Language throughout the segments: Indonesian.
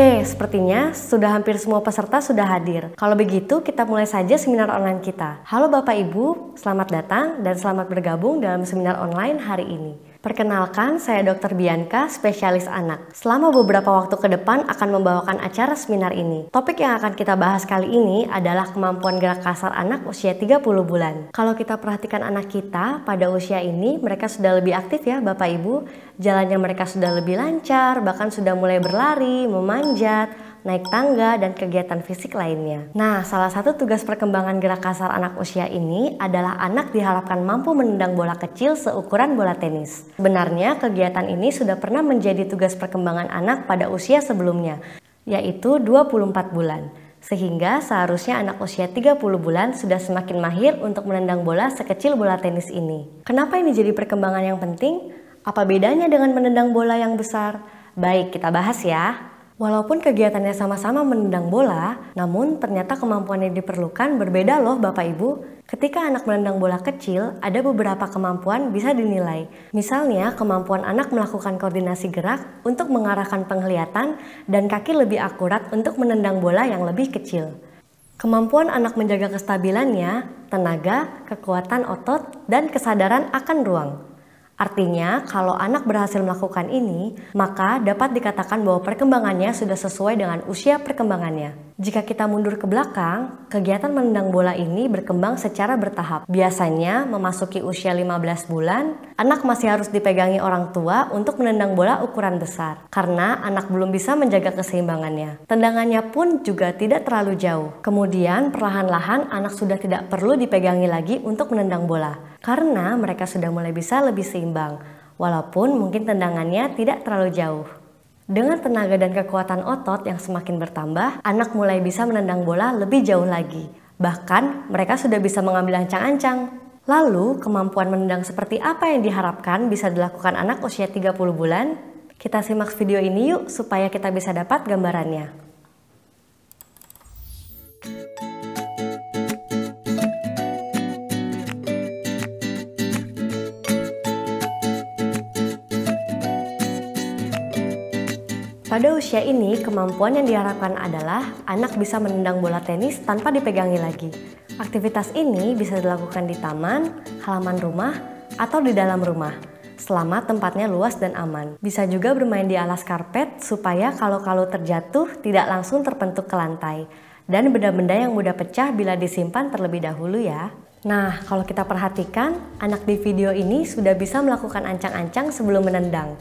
Oke, sepertinya sudah hampir semua peserta sudah hadir. Kalau begitu, kita mulai saja seminar online kita. Halo Bapak Ibu, selamat datang dan selamat bergabung dalam seminar online hari ini. Perkenalkan, saya Dr. Bianca, spesialis anak. Selama beberapa waktu ke depan akan membawakan acara seminar ini. Topik yang akan kita bahas kali ini adalah kemampuan gerak kasar anak usia 30 bulan. Kalau kita perhatikan anak kita, pada usia ini mereka sudah lebih aktif ya Bapak Ibu. Jalannya mereka sudah lebih lancar, bahkan sudah mulai berlari, memanjat, naik tangga, dan kegiatan fisik lainnya. Nah, salah satu tugas perkembangan gerak kasar anak usia ini adalah anak diharapkan mampu menendang bola kecil seukuran bola tenis. Sebenarnya, kegiatan ini sudah pernah menjadi tugas perkembangan anak pada usia sebelumnya, yaitu 24 bulan. Sehingga seharusnya anak usia 30 bulan sudah semakin mahir untuk menendang bola sekecil bola tenis ini. Kenapa ini jadi perkembangan yang penting? Apa bedanya dengan menendang bola yang besar? Baik, kita bahas ya. Walaupun kegiatannya sama-sama menendang bola, namun ternyata kemampuan yang diperlukan berbeda loh Bapak Ibu. Ketika anak menendang bola kecil, ada beberapa kemampuan bisa dinilai. Misalnya, kemampuan anak melakukan koordinasi gerak untuk mengarahkan penglihatan dan kaki lebih akurat untuk menendang bola yang lebih kecil. Kemampuan anak menjaga kestabilannya, tenaga, kekuatan otot, dan kesadaran akan ruang. Artinya, kalau anak berhasil melakukan ini, maka dapat dikatakan bahwa perkembangannya sudah sesuai dengan usia perkembangannya. Jika kita mundur ke belakang, kegiatan menendang bola ini berkembang secara bertahap. Biasanya, memasuki usia 15 bulan, anak masih harus dipegangi orang tua untuk menendang bola ukuran besar, karena anak belum bisa menjaga keseimbangannya. Tendangannya pun juga tidak terlalu jauh. Kemudian, perlahan-lahan anak sudah tidak perlu dipegangi lagi untuk menendang bola, karena mereka sudah mulai bisa lebih seimbang, walaupun mungkin tendangannya tidak terlalu jauh. Dengan tenaga dan kekuatan otot yang semakin bertambah, anak mulai bisa menendang bola lebih jauh lagi. Bahkan, mereka sudah bisa mengambil ancang-ancang. Lalu, kemampuan menendang seperti apa yang diharapkan bisa dilakukan anak usia 30 bulan? Kita simak video ini yuk, supaya kita bisa dapat gambarannya. Pada usia ini, kemampuan yang diharapkan adalah anak bisa menendang bola tenis tanpa dipegangi lagi. Aktivitas ini bisa dilakukan di taman, halaman rumah, atau di dalam rumah, selama tempatnya luas dan aman. Bisa juga bermain di alas karpet supaya kalau terjatuh tidak langsung terpentuk ke lantai. Dan benda-benda yang mudah pecah bila disimpan terlebih dahulu ya. Nah, kalau kita perhatikan, anak di video ini sudah bisa melakukan ancang-ancang sebelum menendang.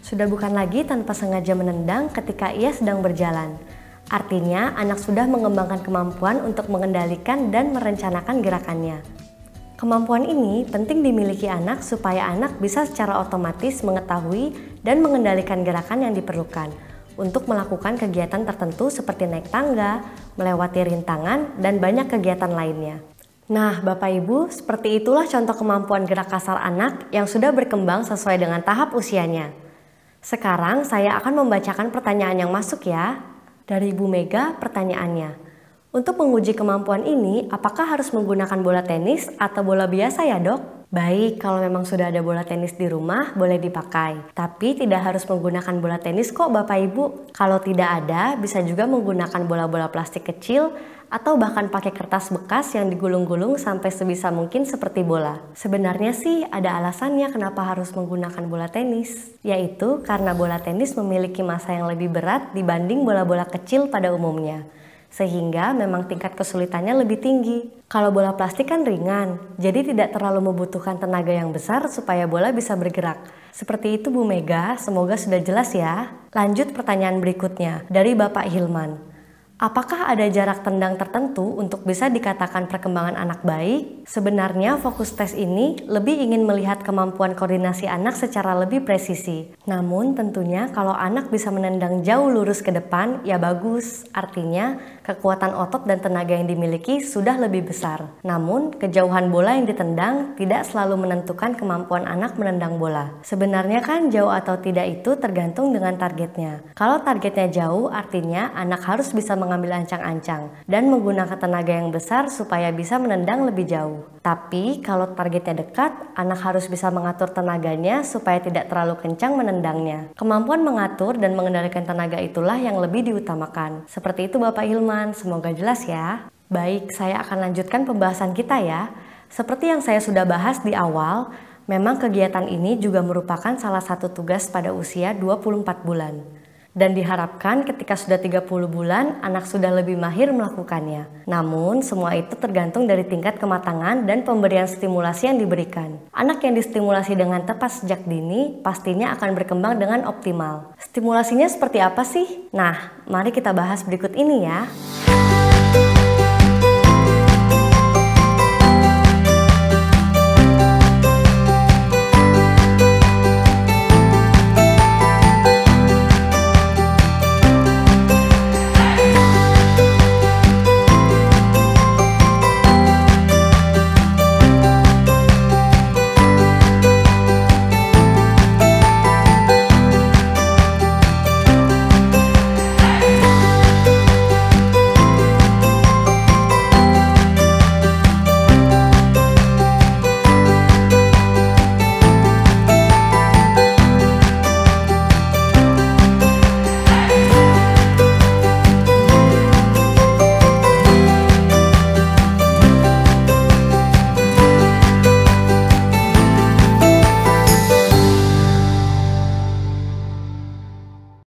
Sudah bukan lagi tanpa sengaja menendang ketika ia sedang berjalan. Artinya, anak sudah mengembangkan kemampuan untuk mengendalikan dan merencanakan gerakannya. Kemampuan ini penting dimiliki anak supaya anak bisa secara otomatis mengetahui dan mengendalikan gerakan yang diperlukan untuk melakukan kegiatan tertentu seperti naik tangga, melewati rintangan, dan banyak kegiatan lainnya. Nah, Bapak Ibu, seperti itulah contoh kemampuan gerak kasar anak yang sudah berkembang sesuai dengan tahap usianya. Sekarang saya akan membacakan pertanyaan yang masuk ya. Dari Ibu Mega, pertanyaannya. Untuk menguji kemampuan ini, apakah harus menggunakan bola tenis atau bola biasa ya dok? Baik, kalau memang sudah ada bola tenis di rumah, boleh dipakai. Tapi tidak harus menggunakan bola tenis kok Bapak Ibu. Kalau tidak ada, bisa juga menggunakan bola-bola plastik kecil atau bahkan pakai kertas bekas yang digulung-gulung sampai sebisa mungkin seperti bola. Sebenarnya sih ada alasannya kenapa harus menggunakan bola tenis, yaitu karena bola tenis memiliki massa yang lebih berat dibanding bola-bola kecil pada umumnya. Sehingga memang tingkat kesulitannya lebih tinggi. Kalau bola plastik kan ringan, jadi tidak terlalu membutuhkan tenaga yang besar supaya bola bisa bergerak. Seperti itu Bu Mega, semoga sudah jelas ya. Lanjut pertanyaan berikutnya, dari Bapak Hilman. Apakah ada jarak tendang tertentu untuk bisa dikatakan perkembangan anak baik? Sebenarnya fokus tes ini lebih ingin melihat kemampuan koordinasi anak secara lebih presisi. Namun tentunya kalau anak bisa menendang jauh lurus ke depan, ya bagus. Artinya kekuatan otot dan tenaga yang dimiliki sudah lebih besar. Namun kejauhan bola yang ditendang tidak selalu menentukan kemampuan anak menendang bola. Sebenarnya kan jauh atau tidak itu tergantung dengan targetnya. Kalau targetnya jauh, artinya anak harus bisa mengambil ancang-ancang dan menggunakan tenaga yang besar supaya bisa menendang lebih jauh. Tapi kalau targetnya dekat, anak harus bisa mengatur tenaganya supaya tidak terlalu kencang menendangnya. Kemampuan mengatur dan mengendalikan tenaga itulah yang lebih diutamakan. Seperti itu Bapak Hilman, semoga jelas ya. Baik, saya akan lanjutkan pembahasan kita ya. Seperti yang saya sudah bahas di awal, memang kegiatan ini juga merupakan salah satu tugas pada usia 24 bulan. Dan diharapkan ketika sudah 30 bulan, anak sudah lebih mahir melakukannya. Namun, semua itu tergantung dari tingkat kematangan dan pemberian stimulasi yang diberikan. Anak yang distimulasi dengan tepat sejak dini, pastinya akan berkembang dengan optimal. Stimulasinya seperti apa sih? Nah, mari kita bahas berikut ini ya.